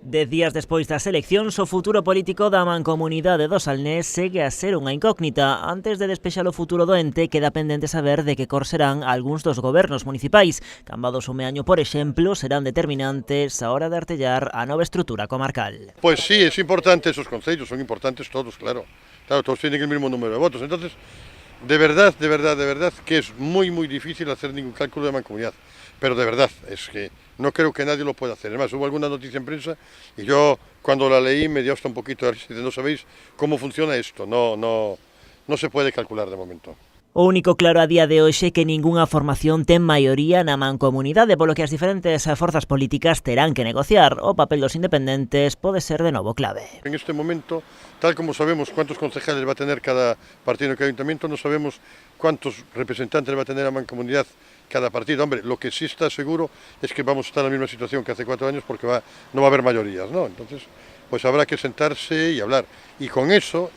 10 días despois das eleccións, o futuro político da Mancomunidade do Salnés segue a ser unha incógnita. Antes de despexar o futuro do ente, queda pendente saber de que cor serán algúns dos gobernos municipais. Cambados o Meaño, por exemplo, serán determinantes a hora de artellar a nova estrutura comarcal. Pues sí, es importante, esos concellos son importantes todos, claro. Claro, todos tienen el mismo número de votos. Entonces, de verdad que es muy difícil hacer ningún cálculo de mancomunidad. Pero de verdad, es que no creo que nadie lo pueda hacer. Además, hubo alguna noticia en prensa y yo cuando la leí me dio hasta un poquito de risa. No sabéis cómo funciona esto, no se puede calcular de momento. O único claro a día de hoxe é que ningunha formación ten maioría na mancomunidade, polo que as diferentes forzas políticas terán que negociar. O papel dos independentes pode ser de novo clave. En este momento, tal como sabemos cuántos concejales va a tener cada partido en cada ayuntamiento, no sabemos cuántos representantes va a tener a mancomunidad cada partido. Hombre, lo que sí está seguro es que vamos a estar en la misma situación que hace 4 años porque no va a haber mayorías, ¿no? Entonces, pues habrá que sentarse y hablar. Y con eso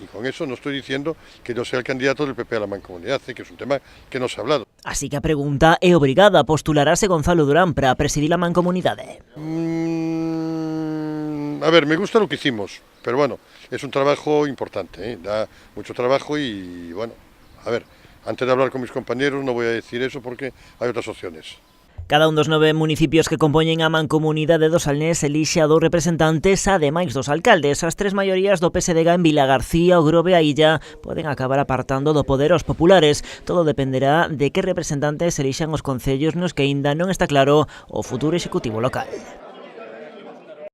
no estoy diciendo que yo sea el candidato del PP a la mancomunidad, que es un tema que no se ha hablado. Así que a pregunta é obrigada. Postularase Gonzalo Durán para presidir a mancomunidade. A ver, me gusta lo que hicimos, pero bueno, es un trabajo importante, da mucho trabajo y bueno, a ver, antes de hablar con mis compañeros no voy a decir eso porque hay otras opciones. Cada un dos 9 municipios que compoñen a Mancomunidade do Salnés elixe a 2 representantes, ademais dos alcaldes. As 3 maiorías do PSDG en Vilagarcía, O Grove e a Illa poden acabar apartando do poder aos populares. Todo dependerá de que representantes elixan os concellos nos que aínda non está claro o futuro executivo local.